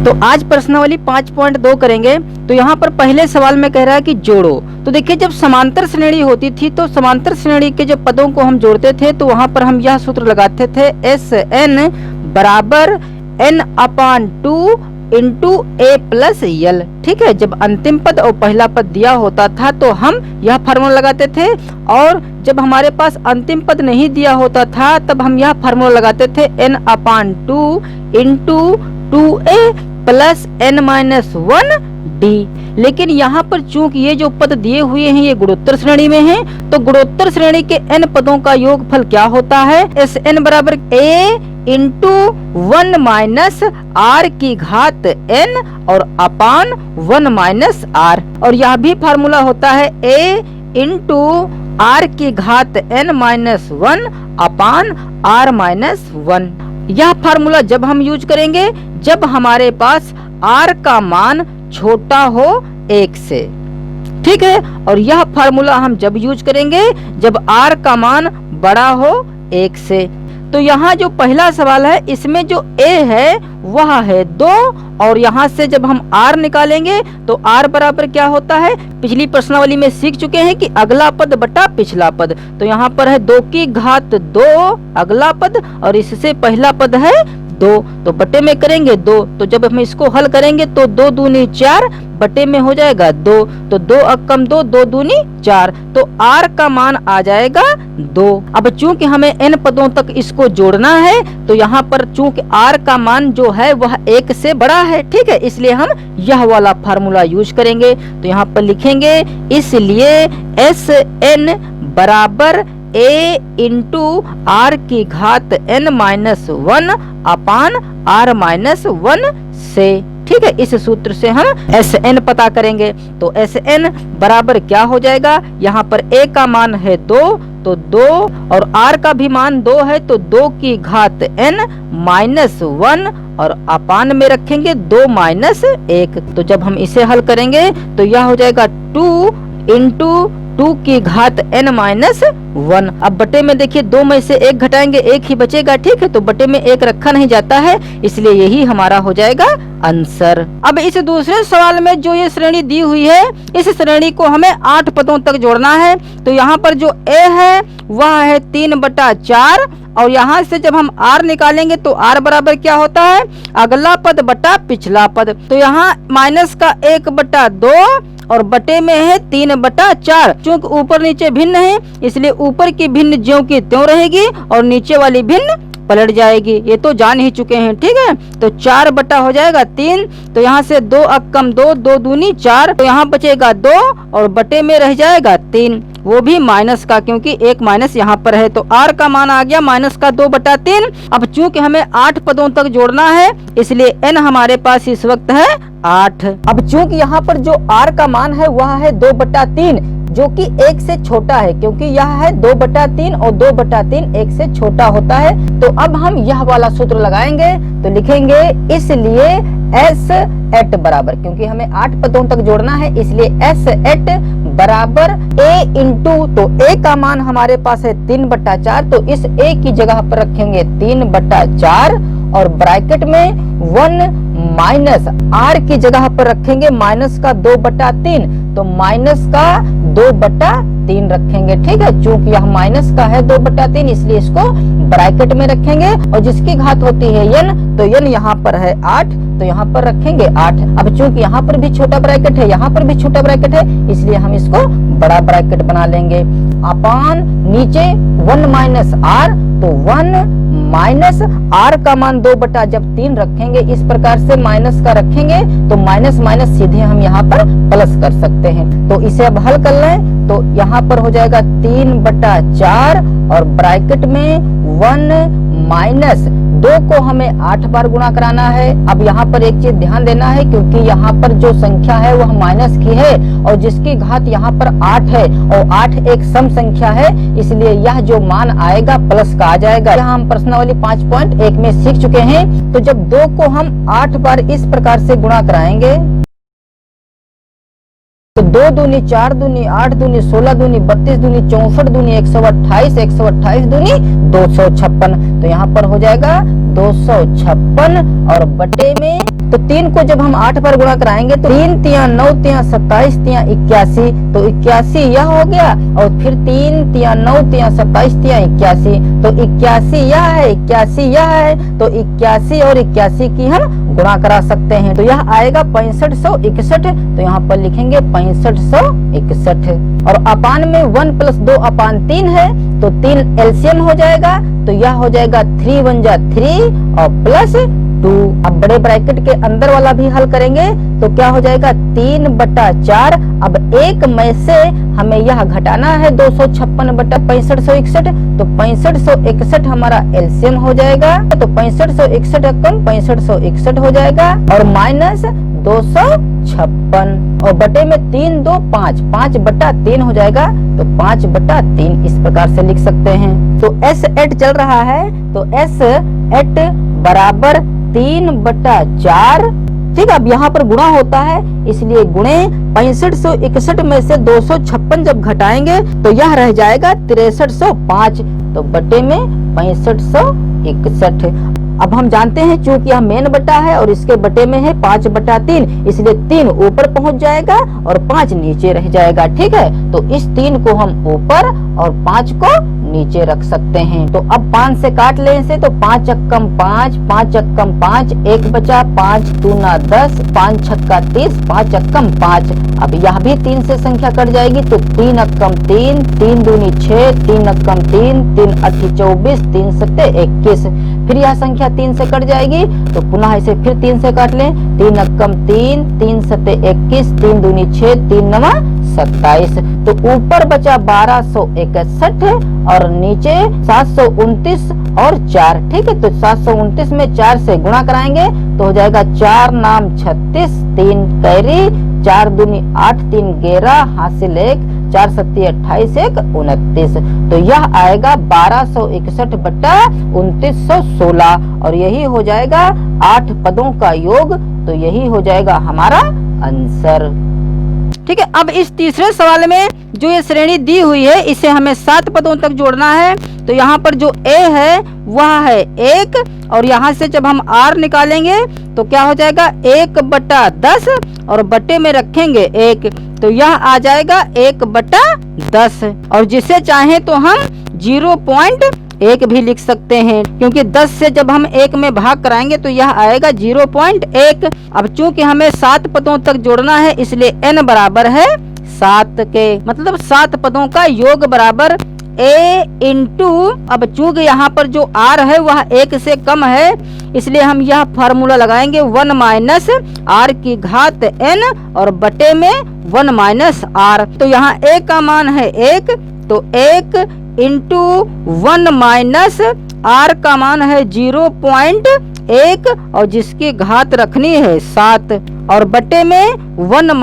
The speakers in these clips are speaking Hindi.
तो आज प्रश्नावली 5.2 करेंगे। तो यहाँ पर पहले सवाल में कह रहा है कि जोड़ो। तो देखिए, जब समांतर श्रेणी होती थी तो समांतर श्रेणी के जो पदों को हम जोड़ते थे तो वहां पर हम यह सूत्र लगाते थे, एस एन बराबर n/2 इंटू ए प्लस यल। ठीक है, जब अंतिम पद और पहला पद दिया होता था तो हम यह फार्मूला लगाते थे, और जब हमारे पास अंतिम पद नहीं दिया होता था तब हम यह फार्मूला लगाते थे n/2 into 2a plus n-1d। लेकिन यहाँ पर चूंकि ये जो पद दिए हुए हैं ये गुणोत्तर श्रेणी में हैं, तो गुणोत्तर श्रेणी के n पदों का योगफल क्या होता है, एस एन बराबर a इंटू 1 माइनस आर की घात n और अपान 1 माइनस आर। और यह भी फार्मूला होता है a इंटू आर की घात n minus 1 upon R minus 1। यह फार्मूला जब हम यूज करेंगे जब हमारे पास r का मान छोटा हो 1 से। ठीक है, और यह फार्मूला हम जब यूज करेंगे जब r का मान बड़ा हो 1 से। तो यहाँ जो पहला सवाल है इसमें जो a है वह है 2, और यहाँ से जब हम r निकालेंगे तो r बराबर क्या होता है, पिछली प्रश्नावली में सीख चुके हैं कि अगला पद बटा पिछला पद। तो यहाँ पर है 2 की घात 2 अगला पद, और इससे पहला पद है 2, तो बटे में करेंगे 2। तो जब हम इसको हल करेंगे तो 2 दूनी 4 बटे में हो जाएगा 2, तो 2 अक्कम 2, 2 दूनी 4, तो r का मान आ जाएगा 2। अब चूंकि हमें n पदों तक इसको जोड़ना है तो यहाँ पर चूंकि r का मान जो है वह 1 से बड़ा है, ठीक है, इसलिए हम यह वाला फार्मूला यूज करेंगे। तो यहाँ पर लिखेंगे, इसलिए एस एन बराबर a इंटू आर की घात n-1 अपान r माइनस 1 से। ठीक है, इस सूत्र से हम एस एन पता करेंगे। तो एस एन बराबर क्या हो जाएगा, यहाँ पर a का मान है 2 तो 2, और r का भी मान 2 है तो 2 की घात n माइनस 1, और अपान में रखेंगे 2 माइनस 1। तो जब हम इसे हल करेंगे तो यह हो जाएगा 2 इंटू 2 की घात n माइनस 1। अब बटे में देखिए 2 में से 1 घटाएंगे 1 ही बचेगा, ठीक है, तो बटे में 1 रखा नहीं जाता है, इसलिए यही हमारा हो जाएगा आंसर। अब इस दूसरे सवाल में जो ये श्रेणी दी हुई है इस श्रेणी को हमें 8 पदों तक जोड़ना है। तो यहाँ पर जो a है वह है 3/4, और यहाँ से जब हम r निकालेंगे तो r बराबर क्या होता है, अगला पद बटा पिछला पद। तो यहाँ माइनस का 1/2 और बटे में है 3/4। चूंकि ऊपर नीचे भिन्न है इसलिए ऊपर की भिन्न ज्यों की त्यों रहेगी और नीचे वाली भिन्न पलट जाएगी, ये तो जान ही चुके हैं। ठीक है, तो 4 बटा हो जाएगा 3, तो यहाँ से 2 अक्कम 2, 2 दूनी 4, तो यहाँ बचेगा 2 और बटे में रह जाएगा 3, वो भी माइनस का, क्योंकि एक माइनस यहाँ पर है। तो r का मान आ गया माइनस का 2/3। अब चूंकि हमें 8 पदों तक जोड़ना है इसलिए n हमारे पास इस वक्त है 8। अब चूंकि यहाँ पर जो r का मान है वह है 2/3, जो कि 1 से छोटा है, क्योंकि यह है 2/3 और 2/3 1 से छोटा होता है। तो अब हम यह वाला सूत्र लगाएंगे, तो लिखेंगे, इसलिए एस एट बराबर, क्योंकि हमें 8 पदों तक जोड़ना है इसलिए एस एट बराबर a इंटू, तो a का मान हमारे पास है 3/4, तो इस a की जगह पर रखेंगे 3/4 और ब्रैकेट में 1 माइनस r की जगह पर रखेंगे माइनस का 2/3, तो माइनस का 2/3 रखेंगे। ठीक है, चूंकि यह माइनस का है 2/3 इसलिए इसको ब्रैकेट में रखेंगे, और जिसकी घात होती है n, तो n यहाँ पर है 8, तो यहाँ पर रखेंगे 8। अब चूंकि यहाँ पर भी छोटा ब्रैकेट है यहाँ पर भी छोटा ब्रैकेट है इसलिए हम इसको बड़ा ब्रैकेट बना लेंगे। अपान नीचे 1 माइनस r, तो 1 माइनस r का मान 2/3 रखेंगे, इस प्रकार से माइनस का रखेंगे तो माइनस माइनस सीधे हम यहाँ पर प्लस कर सकते हैं। तो इसे अब हल कर लें तो यहाँ पर हो जाएगा 3/4 और ब्रैकेट में 1 माइनस 2 को हमें 8 बार गुणा कराना है। अब यहाँ पर एक चीज ध्यान देना है, क्योंकि यहाँ पर जो संख्या है वह माइनस की है और जिसकी घात यहाँ पर 8 है, और 8 एक सम संख्या है इसलिए यह जो मान आएगा प्लस का आ जाएगा। यहाँ हम प्रश्नावली 5.1 में सीख चुके हैं। तो जब 2 को हम 8 बार इस प्रकार से गुणा कराएंगे तो 2 दूनी 4 दूनी 8 दूनी 16 दूनी 32 दूनी 64 दूनी 128, 128 दूनी 256। तो यहाँ पर हो जाएगा 256 और बटे में तो 3 को जब हम 8 पर गुणा कराएंगे तो 3 तिया 9 तिया 27 तिया 81, तो 81 यह हो गया और फिर 3 तिया 9 तिया 27 तिया 81, तो 81 यह है, 81 यह है, तो 81 और 81 की हम गुणा करा सकते हैं। तो यह आएगा 6561, तो यहाँ पर लिखेंगे 6561 और अपान में 1 + 2 अपान 3 है, तो 3 एलसीएम हो जाएगा, तो यह हो जाएगा 3 × 1 = 3 और +2। अब बड़े ब्रैकेट के अंदर वाला भी हल करेंगे तो क्या हो जाएगा 3/4। अब 1 में से हमें यह घटाना है 256/6561, तो 6561 हमारा एलसीएम हो जाएगा, तो 6561 कम 6561 हो जाएगा और माइनस 256 और बटे में 3 2 5, 5/3 हो जाएगा, तो 5/3 इस प्रकार से लिख सकते हैं। तो S8 चल रहा है, तो S8 बराबर 3/4। ठीक है, अब यहाँ पर गुणा होता है इसलिए गुणे 6561 में से 256 जब घटाएंगे तो यह रह जाएगा 6305, तो बटे में 6561। अब हम जानते हैं चूंकि यह मेन बटा है और इसके बटे में है 5/3, इसलिए 3 ऊपर पहुंच जाएगा और 5 नीचे रह जाएगा। ठीक है, तो इस 3 को हम ऊपर और 5 को नीचे रख सकते हैं। तो अब 5 से काट लें से, तो 5 × 5, 5 × 5, 1 बचा, 5 दूना 10, 5 छक्का 30, 5 × 5। अब यह भी 3 से संख्या कट जाएगी, तो 3 × 3, 3 दूनी 6, 3 × 3, 3 × 8 24, 3 × 7 21। फिर यह संख्या 3 से कट जाएगी, तो पुनः इसे फिर 3 से काट लें, 3 × 3, 3 × 7 21, 3 दूनी 6, 3 × 9 27। तो ऊपर बचा 1261 और नीचे 729 और 4। ठीक है, तो 729 में 4 से गुणा कराएंगे तो हो जाएगा 4 नाम 36, 3 कैरी, 4 दूनी 8, 3 11, हासिल 1, 4 7 28, 1 29। तो यह आएगा 1261/2916 और यही हो जाएगा 8 पदों का योग, तो यही हो जाएगा हमारा आंसर। ठीक है, अब इस तीसरे सवाल में जो ये श्रेणी दी हुई है इसे हमें 7 पदों तक जोड़ना है। तो यहाँ पर जो A है वह है 1 और यहाँ से जब हम R निकालेंगे तो क्या हो जाएगा 1/10 और बटे में रखेंगे 1, तो यह आ जाएगा 1/10 और जिसे चाहे तो हम 0.1 भी लिख सकते हैं, क्योंकि 10 से जब हम 1 में भाग कराएंगे तो यह आएगा 0.1। अब चूंकि हमें 7 पदों तक जोड़ना है इसलिए n बराबर है 7 के, मतलब 7 पदों का योग बराबर A इंटू, अब चूंकि यहाँ पर जो R है वह 1 से कम है इसलिए हम यह फार्मूला लगाएंगे 1 - R की घात n और बटे में 1 - R। तो यहाँ A का मान है 1, तो 1 इंटू 1 - R का मान है 0.1 और जिसकी घात रखनी है 7 और बटे में 1 -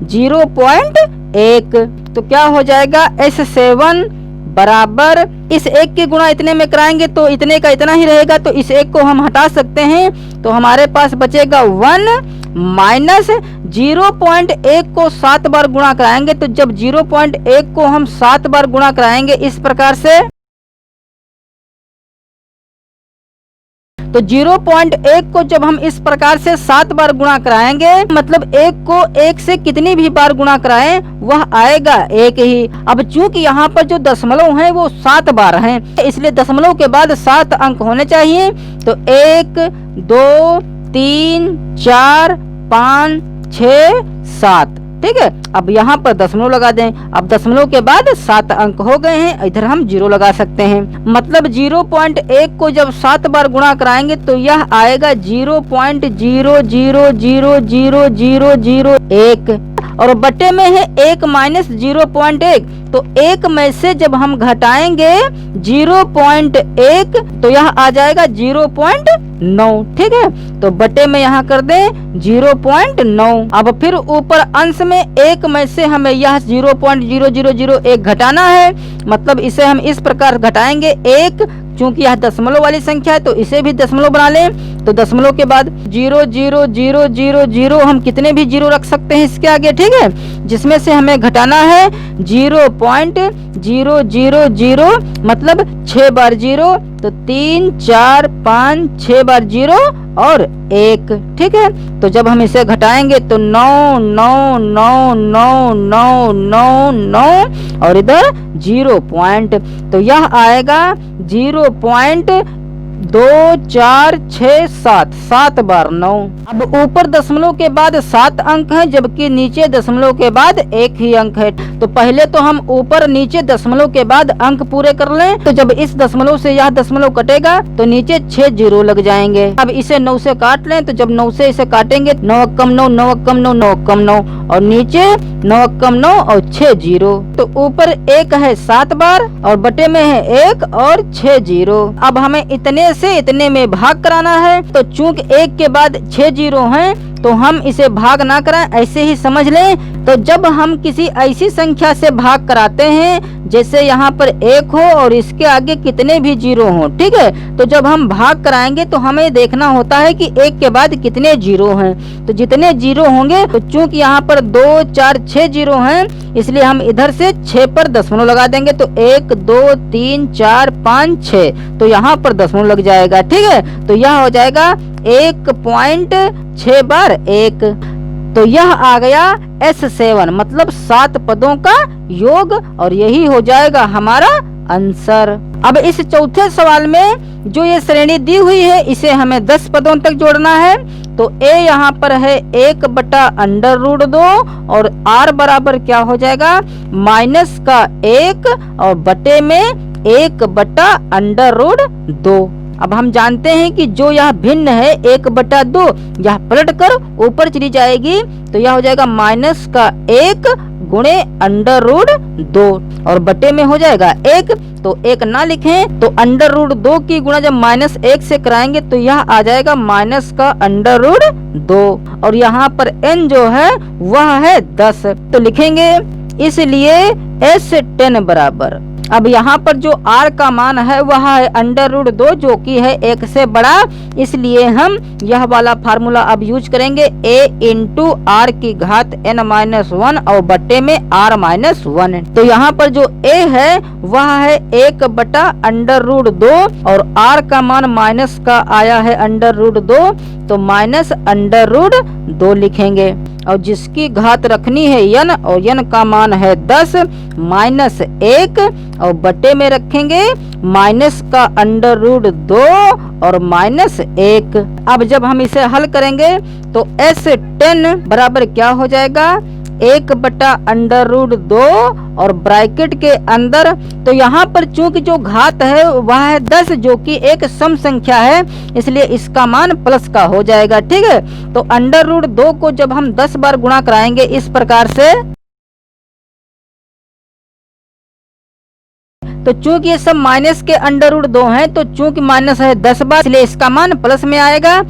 0.1। तो क्या हो जाएगा S7 बराबर, इस 1 की गुणा इतने में कराएंगे तो इतने का इतना ही रहेगा, तो इस 1 को हम हटा सकते हैं, तो हमारे पास बचेगा 1 - 0.1 को 7 बार गुणा कराएंगे, तो जब 0.1 को हम 7 बार गुणा कराएंगे इस प्रकार से, तो 0.1 को जब हम इस प्रकार से 7 बार गुणा कराएंगे, मतलब 1 को 1 से कितनी भी बार गुणा कराएं वह आएगा 1 ही। अब चूंकि यहाँ पर जो दशमलव हैं वो 7 बार हैं, इसलिए दशमलव के बाद 7 अंक होने चाहिए। तो 1 2 3 4 5 6 7। ठीक है, अब यहाँ पर दशमलव लगा दें। अब दशमलव के बाद 7 अंक हो गए हैं, इधर हम 0 लगा सकते हैं। मतलब 0.1 को जब 7 बार गुणा कराएंगे तो यह आएगा 0.0000001 और बटे में है 1 - 0.1, तो 1 में से जब हम घटाएंगे 0.1 तो यह आ जाएगा 0.9। ठीक है, तो बटे में यहाँ कर दें 0.9। अब फिर ऊपर अंश में 1 में से हमें यह 0.0001 घटाना है, मतलब इसे हम इस प्रकार घटाएंगे 1, चूंकि यह दशमलव वाली संख्या है तो इसे भी दशमलव बना लें, तो दशमलव के बाद 0.0000 हम कितने भी जीरो रख सकते हैं इसके आगे, ठीक है, जिसमें से हमें घटाना है 0.000 मतलब 6 बार 0, तो 3 4 5 6 बार 0 और 1, ठीक है। तो जब हम इसे घटाएंगे तो 9 9 9 9 9 9 9 और इधर 0 पॉइंट, तो यह आएगा 0.2467, 7 बार 9। अब ऊपर दशमलव के बाद 7 अंक हैं, जबकि नीचे दशमलव के बाद 1 ही अंक है। तो पहले तो हम ऊपर नीचे दशमलव के बाद अंक पूरे कर लें। तो जब इस दशमलव से यह दशमलव कटेगा तो नीचे 6 जीरो लग जाएंगे। अब इसे 9 से काट लें, तो जब 9 से इसे काटेंगे 9 कम 9 9 कम 9 9 कम 9 और नीचे 9 कम 9 और 6 जीरो। तो ऊपर 1 है 7 बार और बटे में है 1 और 6 जीरो। अब हमें इतने से इतने में भाग कराना है, तो चूंकि 1 के बाद 6 जीरो हैं तो हम इसे भाग ना कराएं, ऐसे ही समझ लें। तो जब हम किसी ऐसी संख्या से भाग कराते हैं जैसे यहाँ पर 1 हो और इसके आगे कितने भी जीरो हो, ठीक है, तो जब हम भाग कराएंगे तो हमें देखना होता है कि 1 के बाद कितने जीरो हैं। तो जितने जीरो होंगे, तो चूंकि यहाँ पर 2 4 6 जीरो हैं, इसलिए हम इधर से 6 पर दशमलव लगा देंगे। तो 1 2 3 4 5 6, तो यहाँ पर दशमलव लग जाएगा, ठीक है। तो यह हो जाएगा 1.6 बार 1। तो यह आ गया S7 मतलब 7 पदों का योग, और यही हो जाएगा हमारा आंसर। अब इस चौथे सवाल में जो ये श्रेणी दी हुई है, इसे हमें 10 पदों तक जोड़ना है। तो A यहाँ पर है 1/√2 और R बराबर क्या हो जाएगा माइनस का 1 और बटे में 1/√2। अब हम जानते हैं कि जो यह भिन्न है 1/2, यह पलट कर ऊपर चली जाएगी, तो यह हो जाएगा माइनस का 1 गुणे √2 और बटे में हो जाएगा 1। तो 1 ना लिखें, तो √2 की गुणा जब -1 से कराएंगे तो यह आ जाएगा माइनस का √2 और यहाँ पर n जो है वह है 10, तो लिखेंगे इसलिए S10 बराबर। अब यहाँ पर जो r का मान है वह है √2 जो कि है 1 से बड़ा, इसलिए हम यह वाला फार्मूला अब यूज करेंगे a इंटू r की घात n-1 और बटे में r-1। तो यहाँ पर जो a है वह है 1/√2 और r का मान माइनस का आया है √2, तो -√2 लिखेंगे और जिसकी घात रखनी है n और n का मान है 10 -1 और बटे में रखेंगे माइनस का √2 और -1। अब जब हम इसे हल करेंगे तो S10 बराबर क्या हो जाएगा 1/√2 और ब्रैकेट के अंदर, तो यहाँ पर चूंकि जो घात है वह है 10 जो कि एक सम संख्या है, इसलिए इसका मान प्लस का हो जाएगा, ठीक है। तो √2 को जब हम 10 बार गुणा कराएंगे इस प्रकार से, तो चूंकि ये सब माइनस के √2 है, तो चूंकि माइनस है 10 बार, इसलिए इसका मान प्लस में आएगा।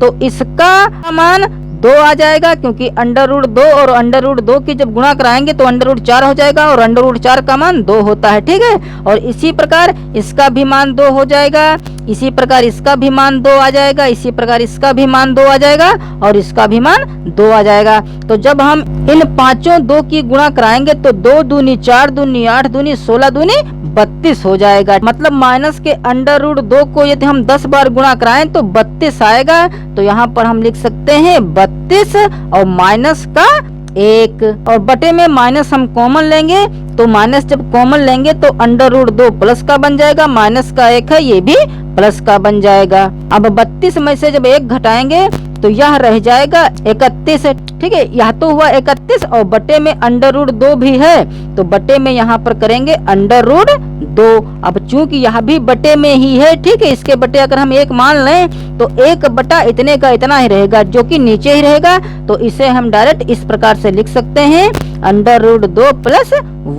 तो इसका मान 2 आ जाएगा, क्योंकि √2 और √2 की जब गुणा कराएंगे तो √4 हो जाएगा और √4 का मान 2 होता है, ठीक है। और इसी प्रकार इसका भी मान 2 हो जाएगा, इसी प्रकार इसका भी मान 2 आ जाएगा, इसी प्रकार इसका भी मान 2 आ जाएगा और इसका भी मान 2 आ जाएगा। तो जब हम इन पांचों 2 की गुणा कराएंगे तो 2 दूनी 4 दूनी 8 दूनी 16 दूनी 32 हो जाएगा। मतलब माइनस के √2 को यदि हम 10 बार गुणा कराएं तो 32 आएगा। तो यहाँ पर हम लिख सकते हैं 32 और माइनस का 1 और बटे में माइनस हम कॉमन लेंगे, तो माइनस जब कॉमन लेंगे तो √2 प्लस का बन जाएगा, माइनस का 1 है ये भी प्लस का बन जाएगा। अब 32 में से जब 1 घटाएंगे तो यह रह जाएगा 31, ठीक है। यह तो हुआ 31 और बटे में √2 भी है, तो बटे में यहाँ पर करेंगे √2। अब चूंकि यह भी बटे में ही है, ठीक है, इसके बटे अगर हम 1 मान लें तो 1 बटा इतने का इतना ही रहेगा जो कि नीचे ही रहेगा। तो इसे हम डायरेक्ट इस प्रकार से लिख सकते हैं √2 +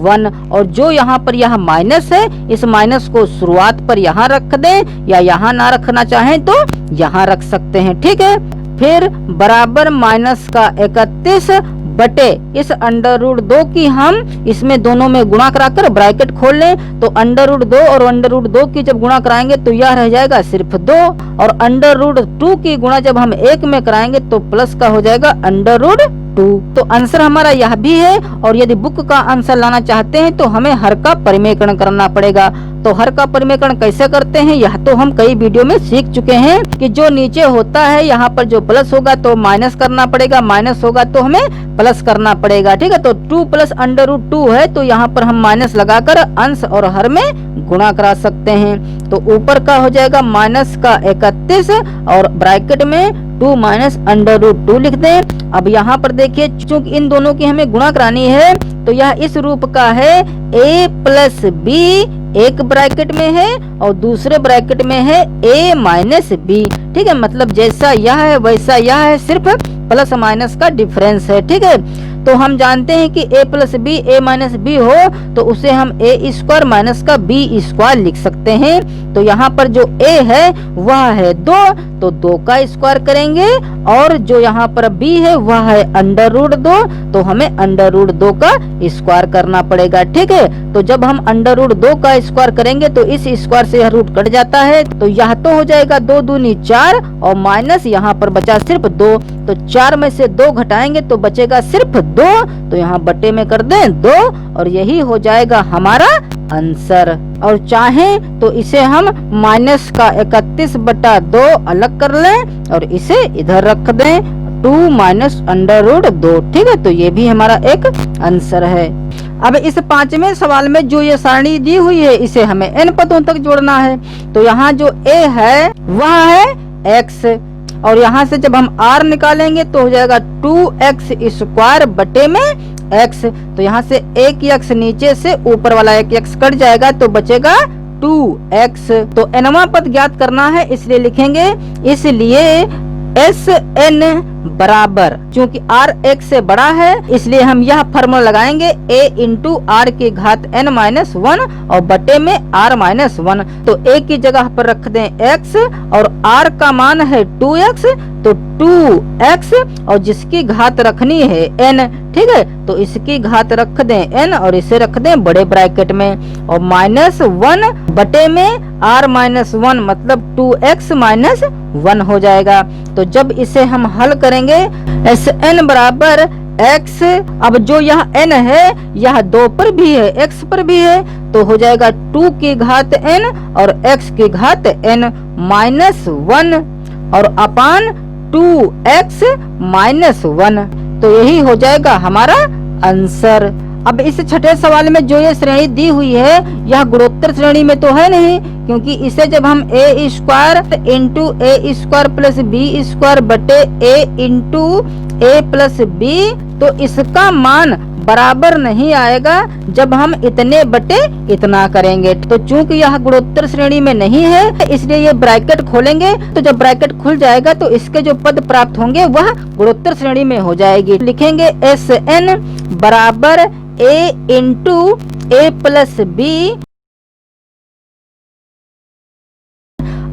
1। और जो यहाँ पर यह माइनस है, इस माइनस को शुरुआत पर यहाँ रख दें या यहाँ ना रखना चाहें तो यहाँ रख सकते हैं, ठीक है। फिर बराबर माइनस का 31 बटे इस अंडर रूट 2 की हम इसमें दोनों में गुणा कराकर ब्रैकेट खोल लें तो अंडर रूट 2 और अंडर रूट 2 की जब गुणा कराएंगे तो यह रह जाएगा सिर्फ 2 और अंडर रूट 2 की गुणा जब हम 1 में कराएंगे तो प्लस का हो जाएगा अंडर रूट 2। तो आंसर हमारा यह भी है। और यदि बुक का आंसर लाना चाहते हैं तो हमें हर का परिमेयकरण करना पड़ेगा। तो हर का परिमेयकरण कैसे करते हैं यह तो हम कई वीडियो में सीख चुके हैं कि जो नीचे होता है यहाँ पर जो प्लस होगा तो माइनस करना पड़ेगा, माइनस होगा तो हमें प्लस करना पड़ेगा। ठीक है, तो 2 प्लस अंडर रूट 2 है तो यहाँ पर हम माइनस लगाकर अंश और हर में गुणा करा सकते हैं। तो ऊपर का हो जाएगा माइनस का 31 और ब्रैकेट में 2 माइनस अंडर रूट 2 लिख दें। अब यहाँ पर देखिए चूंकि इन दोनों की हमें गुणा करानी है तो यह इस रूप का है a प्लस बी, एक ब्रैकेट में है और दूसरे ब्रैकेट में है a माइनस बी। ठीक है, मतलब जैसा यह है वैसा यह है, सिर्फ प्लस माइनस का डिफरेंस है। ठीक है, तो हम जानते हैं कि a plus B a minus B हो तो उसे हम a स्क्वायर माइनस का b स्क्वायर लिख सकते हैं। तो यहाँ पर जो a है वह है 2 तो 2 का स्क्वायर करेंगे और जो यहाँ पर b है वह है अंडर रूट 2 तो हमें अंडर रूट 2 का स्क्वायर करना पड़ेगा। ठीक है, तो जब हम अंडर रूट 2 का स्क्वायर करेंगे तो इस स्क्वायर से यह रूट कट जाता है तो यह तो हो जाएगा 2 दूनी 4 और माइनस यहाँ पर बचा सिर्फ 2 तो 4 में से 2 घटाएंगे तो बचेगा सिर्फ 2 तो यहाँ बटे में कर दें 2 और यही हो जाएगा हमारा आंसर। और चाहें तो इसे हम माइनस का 31 बटा 2 अलग कर लें और इसे इधर रख दें 2 माइनस अंडर रूट 2। ठीक है, तो ये भी हमारा एक आंसर है। अब इस 5वें सवाल में जो ये सारणी दी हुई है इसे हमें n पदों तक जोड़ना है। तो यहाँ जो a है वह है x और यहाँ से जब हम r निकालेंगे तो हो जाएगा 2x स्क्वायर बटे में x। तो यहाँ से एक x नीचे से ऊपर वाला एक x कट जाएगा तो बचेगा 2x। तो nवां पद ज्ञात करना है इसलिए लिखेंगे इसलिए SN बराबर, चूंकि r एक से बड़ा है इसलिए हम यह फॉर्मूला लगाएंगे a इंटू आर की घात n माइनस 1 और बटे में r माइनस 1। तो a की जगह पर रख दें x और r का मान है 2x तो 2x और जिसकी घात रखनी है n। ठीक है, तो इसकी घात रख दें n और इसे रख दें बड़े ब्रैकेट में और माइनस 1 बटे में r माइनस 1 मतलब 2x माइनस 1 हो जाएगा। तो जब इसे हम हल करेंगे Sn बराबर x, अब जो यह n है यह 2 पर भी है x पर भी है तो हो जाएगा 2 की घात n और x की घात n माइनस 1 और अपान 2x माइनस 1। तो यही हो जाएगा हमारा आंसर। अब इस छठे सवाल में जो ये श्रेणी दी हुई है यह गुणोत्तर श्रेणी में तो है नहीं क्योंकि इसे जब हम a square into a square plus B square बटे a into a plus B तो इसका मान बराबर नहीं आएगा जब हम इतने बटे इतना करेंगे। तो चूंकि यह गुणोत्तर श्रेणी में नहीं है इसलिए ये ब्रैकेट खोलेंगे तो जब ब्रैकेट खुल जाएगा तो इसके जो पद प्राप्त होंगे वह गुणोत्तर श्रेणी में हो जाएगी। लिखेंगे Sn बराबर a into a plus B.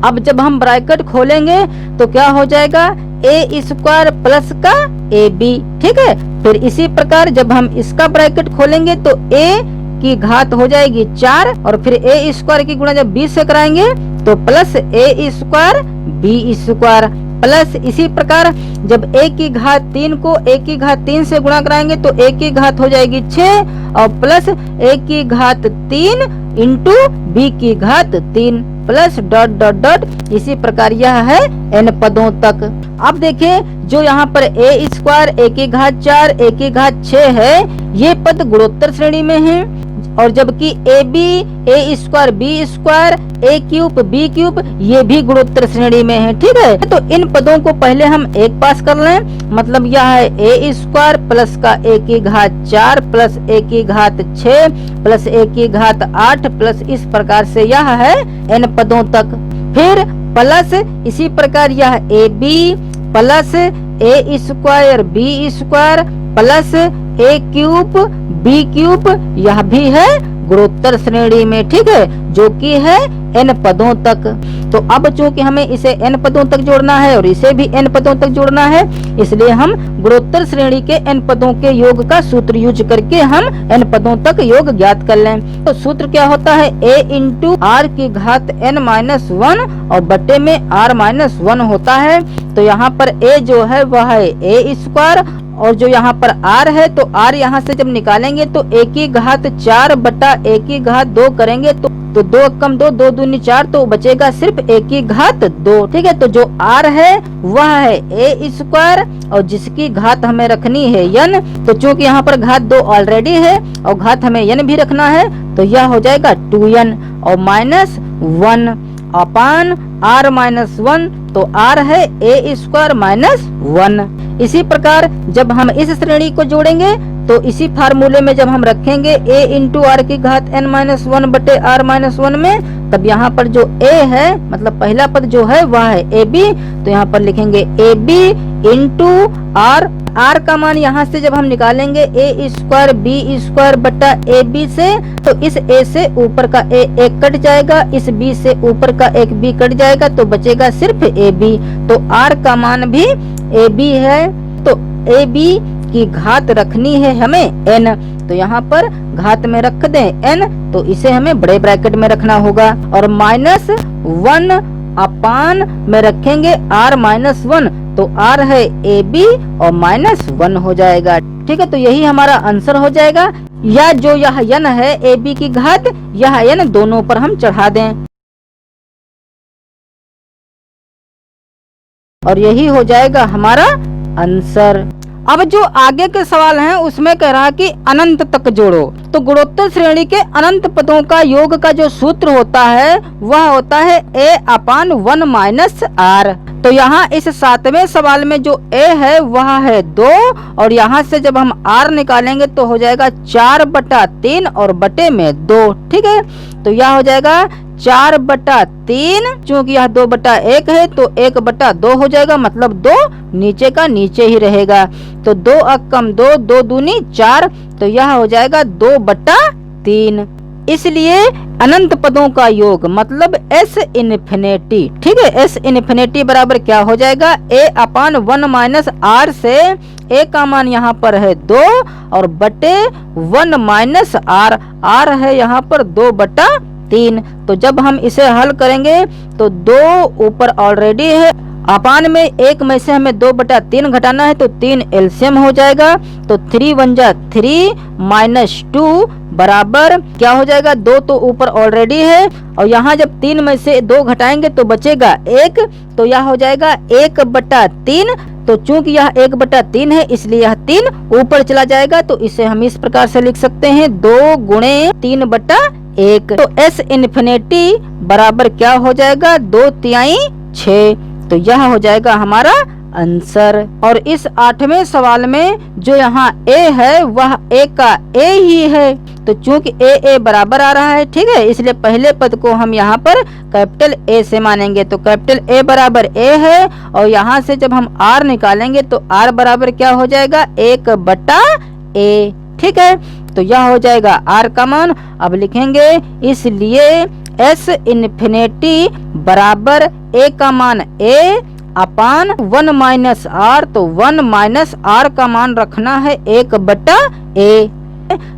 अब जब हम ब्रैकेट खोलेंगे तो क्या हो जाएगा a स्क्वायर प्लस का ab। ठीक है, फिर इसी प्रकार जब हम इसका ब्रैकेट खोलेंगे तो a की घात हो जाएगी 4 और फिर a स्क्वायर की गुणा जब b से कराएंगे तो plus a square b square plus इसी प्रकार जब a की घात 3 को a की घात 3 से गुणा कराएंगे तो a की घात हो जाएगी 6 और प्लस a की घात 3 इंटू b की घात 3 प्लस डॉट डॉट डॉट। इसी प्रकार यह है n पदों तक। अब देखिए जो यहाँ पर a स्क्वायर a की घात 4 a की घात 6 है ये पद गुणोत्तर श्रेणी में है और जबकि ab a square b square a cube b cube ये भी गुणोत्तर श्रेणी में है। ठीक है, तो इन पदों को पहले हम एक पास कर लें मतलब यह है a स्क्वायर प्लस का a की घात 4 प्लस a की घात 6 प्लस a की घात 8 प्लस इस प्रकार से यह है n पदों तक। फिर प्लस इसी प्रकार यह ab plus a square b square plus a cube b cube यह भी है गुणोत्तर श्रेणी में। ठीक है, जो कि है n पदों तक। तो अब चूंकि हमें इसे n पदों तक जोड़ना है और इसे भी n पदों तक जोड़ना है, इसलिए हम गुणोत्तर श्रेणी के n पदों के योग का सूत्र यूज करके हम n पदों तक योग ज्ञात कर लें। तो सूत्र क्या होता है, a इंटू आर की घात n माइनस 1 और बटे में r माइनस 1 होता है। तो यहाँ पर a जो है वह है a स्क्वायर और जो यहाँ पर r है तो r यहाँ से जब निकालेंगे तो a की घात 4 बटा a की घात 2 करेंगे तो 2 कम 2 2 दूनी 4 तो बचेगा सिर्फ a की घात 2। ठीक है, तो जो r है वह है a स्क्वायर और जिसकी घात हमें रखनी है n। तो चूंकि यहाँ पर घात 2 ऑलरेडी है और घात हमें n भी रखना है तो यह हो जाएगा 2n और माइनस 1 अपान r माइनस 1। तो r है a स्क्वायर माइनस 1। इसी प्रकार जब हम इस श्रेणी को जोड़ेंगे तो इसी फार्मूले में जब हम रखेंगे a इंटू आर की घात n माइनस 1 बटे r माइनस 1 में, तब यहाँ पर जो a है मतलब पहला पद जो है वह है ab। तो यहाँ पर लिखेंगे ab इंटू r। r का मान यहाँ से जब हम निकालेंगे a स्क्वायर b स्क्वायर बटा ab से, तो इस a से ऊपर का a एक कट जाएगा, इस b से ऊपर का एक b कट जाएगा तो बचेगा सिर्फ ab। तो r का मान भी ab है। तो ab की घात रखनी है हमें n, तो यहाँ पर घात में रख दें n, तो इसे हमें बड़े ब्रैकेट में रखना होगा और माइनस 1 अपान में रखेंगे r माइनस 1। तो r है ab और माइनस 1 हो जाएगा। ठीक है, तो यही हमारा आंसर हो जाएगा। या जो यह n है ab की घात, यह n दोनों पर हम चढ़ा दें और यही हो जाएगा हमारा आंसर। अब जो आगे के सवाल हैं उसमें कह रहा है कि अनंत तक जोड़ो। तो गुणोत्तर श्रेणी के अनंत पदों का योग का जो सूत्र होता है वह होता है a अपान 1 माइनस r। तो यहाँ इस 7वें सवाल में जो a है वह है 2 और यहाँ से जब हम r निकालेंगे तो हो जाएगा 4 बटा 3 और बटे में 2। ठीक है, तो यह हो जाएगा 4 बटा 3, चूंकि यह 2 बटा 1 है तो 1 बटा 2 हो जाएगा, मतलब 2 नीचे का नीचे ही रहेगा। तो 2 अकम 2 2 दूनी 4, तो यह हो जाएगा 2 बटा 3। इसलिए अनंत पदों का योग मतलब s इन्फिनिटी। ठीक है, s इन्फिनिटी बराबर क्या हो जाएगा, a अपान 1 माइनस r से a का मान यहाँ पर है 2 और बटे 1 माइनस r, r है यहाँ पर 2 बटा 3। तो जब हम इसे हल करेंगे तो 2 ऊपर ऑलरेडी है, अपान में 1 में से हमें 2 बटा 3 घटाना है तो 3 एलसीएम हो जाएगा। तो 3 1 जा 3 माइनस 2 बराबर क्या हो जाएगा, 2 तो ऊपर ऑलरेडी है और यहाँ जब 3 में से 2 घटाएंगे तो बचेगा 1, तो यह हो जाएगा 1 बटा 3। तो चूंकि यह 1 बटा 3 है इसलिए यह 3 ऊपर चला जाएगा। तो इसे हम इस प्रकार से लिख सकते हैं 2 गुणे 3 बटा 1। तो s इन्फिनिटी बराबर क्या हो जाएगा, 2 तिहाई 6। तो यह हो जाएगा हमारा आंसर। और इस 8वें सवाल में जो यहाँ a है वह a का a ही है। तो चूंकि a बराबर आ रहा है, ठीक है, इसलिए पहले पद को हम यहाँ पर कैपिटल A से मानेंगे। तो कैपिटल A बराबर A है और यहाँ से जब हम r निकालेंगे तो r बराबर क्या हो जाएगा, 1 बटा a। ठीक है, तो यह हो जाएगा r का मान। अब लिखेंगे इसलिए s इन्फिनिटी बराबर a का मान a अपान 1 माइनस r। तो 1 माइनस r का मान रखना है 1 बटा a।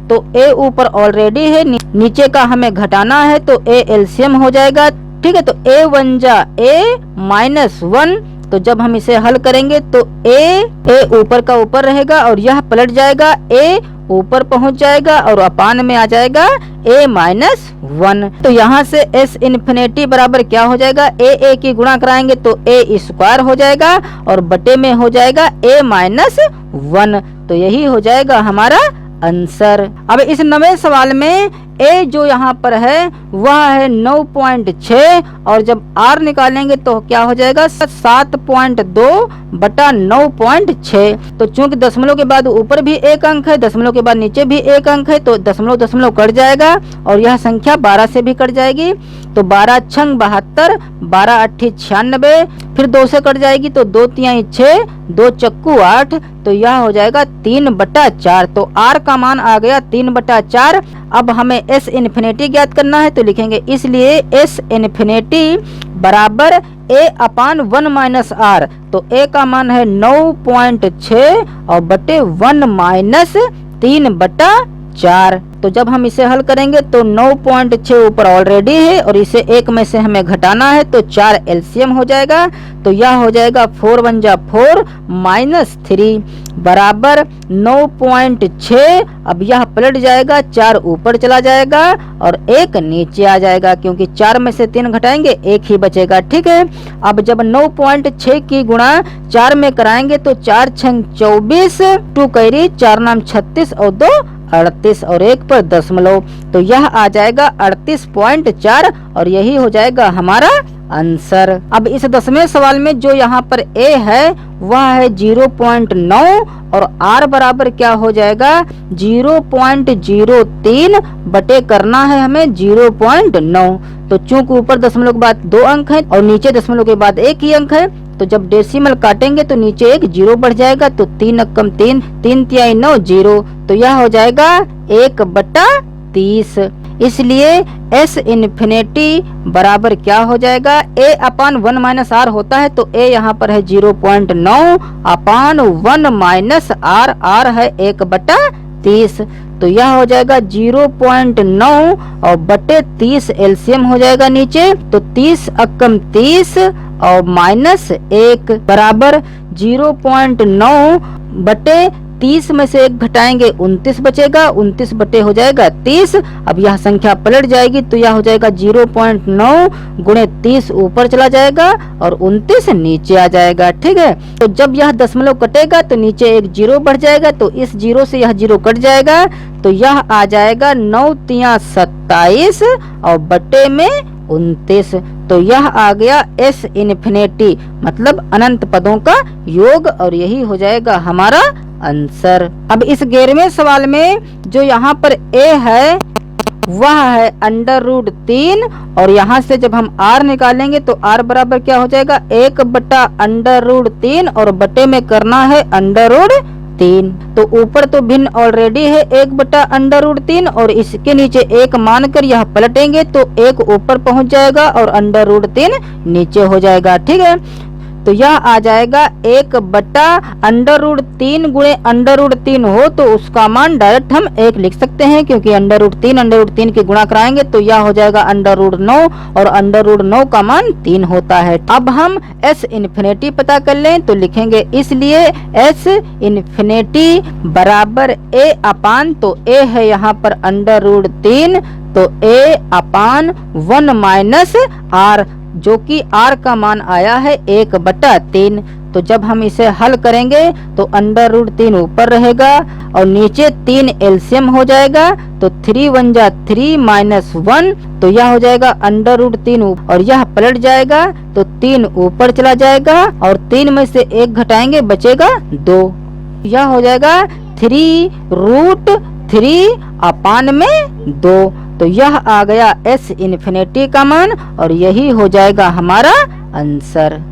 तो a ऊपर ऑलरेडी है, नीचे का हमें घटाना है तो a एलसीएम हो जाएगा। ठीक है, तो a 1 जा a माइनस 1। तो जब हम इसे हल करेंगे तो a ऊपर का ऊपर रहेगा और यह पलट जाएगा, a ऊपर पहुंच जाएगा और अपान में आ जाएगा a माइनस 1। तो यहाँ से s इन्फिनिटी बराबर क्या हो जाएगा, a की गुणा कराएंगे तो a स्क्वायर हो जाएगा और बटे में हो जाएगा a माइनस 1। तो यही हो जाएगा हमारा आंसर। अब इस 9वें सवाल में a जो यहाँ पर है वह है 9.6 और जब r निकालेंगे तो क्या हो जाएगा, 7.2 बटा 9.6। तो चूंकि दशमलव के बाद ऊपर भी एक अंक है, दशमलव के बाद नीचे भी एक अंक है, तो दशमलव दशमलव कट जाएगा और यह संख्या 12 से भी कट जाएगी। तो 12 छंग 72, 12 अट्ठी 96, फिर 2 से कट जाएगी तो 2 तिहाई 6, 2 चक्कू 8। तो यह हो जाएगा 3 बटा 4। तो r का मान आ गया 3 बटा 4। अब हमें s इन्फिनिटी ज्ञात करना है तो लिखेंगे इसलिए s इन्फिनिटी इन्फिनिटी बराबर a अपान 1 माइनस आर। तो a का मान है 9.6 और बटे 1 माइनस 3/4। तो जब हम इसे हल करेंगे तो 9.6 ऊपर ऑलरेडी है और इसे 1 में से हमें घटाना है तो 4 एलसीएम हो जाएगा। तो यह हो जाएगा 4 1 जा 4 माइनस 3 बराबर 9.6। अब यह पलट जाएगा, 4 ऊपर चला जाएगा और 1 नीचे आ जाएगा, क्योंकि 4 में से 3 घटाएंगे 1 ही बचेगा। ठीक है, अब जब 9.6 की गुणा 4 में कराएंगे तो 4 6 24, 2 कैरी 4 नाम 36 और 2 38 और 1 पर दशमलव। तो यह आ जाएगा 38.4 और यही हो जाएगा हमारा आंसर। अब इस 10वें सवाल में जो यहाँ पर a है वह है 0.9 और r बराबर क्या हो जाएगा 0.03 बटे करना है हमें 0.9। तो चूंकि ऊपर दशमलव के बाद 2 अंक है और नीचे दशमलव के बाद 1 ही अंक है, तो जब डेसिमल काटेंगे तो नीचे एक 0 बढ़ जाएगा। तो 3 अक्कम 3, 3 तिहाई 9 0। तो यह हो जाएगा 1/30। इसलिए s इन्फिनिटी बराबर क्या हो जाएगा a अपान 1 माइनस आर होता है तो a यहाँ पर है 0.9 अपान 1 माइनस आर, r है 1/30। तो यह हो जाएगा 0.9 और बटे 30 एलसीएम हो जाएगा नीचे। तो 30 अक्कम 30 और माइनस 1 बराबर 0.9 बटे 30 में से 1 घटाएंगे 29 बचेगा, 29 बटे हो जाएगा 30। अब यह संख्या पलट जाएगी तो यह हो जाएगा 0.9 गुणे 30 ऊपर चला जाएगा और 29 नीचे आ जाएगा। ठीक है, तो जब यह दशमलव कटेगा तो नीचे एक 0 बढ़ जाएगा, तो इस 0 से यह 0 कट जाएगा। तो यह आ जाएगा 9 तिया 27 और बटे में 29। तो यह आ गया s इन्फिनिटी मतलब अनंत पदों का योग और यही हो जाएगा हमारा आंसर। अब इस 11वें सवाल में जो यहाँ पर a है वह है √3 और यहाँ से जब हम r निकालेंगे तो r बराबर क्या हो जाएगा 1/√3 और बटे में करना है √3। तो ऊपर तो भिन्न ऑलरेडी है 1/√3 और इसके नीचे 1 मानकर यह पलटेंगे तो 1 ऊपर पहुंच जाएगा और √3 नीचे हो जाएगा। ठीक है, तो यह आ जाएगा 1/√3 गुणे √3 हो तो उसका मान डायरेक्ट हम 1 लिख सकते हैं, क्योंकि √3 की गुणा कराएंगे तो यह हो जाएगा √9 और √9 का मान 3 होता है। अब हम s इन्फिनिटी पता कर लें तो लिखेंगे, इसलिए s इन्फिनिटी बराबर a अपान, तो a है यहाँ पर √3 तो a अपान 1 माइनस r, जो कि r का मान आया है 1/3। तो जब हम इसे हल करेंगे तो √3 ऊपर रहेगा और नीचे 3 एलसीएम हो जाएगा। तो 3 1 जा 3 माइनस 1, तो यह हो जाएगा √3 और यह पलट जाएगा तो 3 ऊपर चला जाएगा और 3 में से 1 घटाएंगे बचेगा 2। यह हो जाएगा 3√3 अपान में 2। तो यह आ गया s इन्फिनिटी का मान और यही हो जाएगा हमारा आंसर।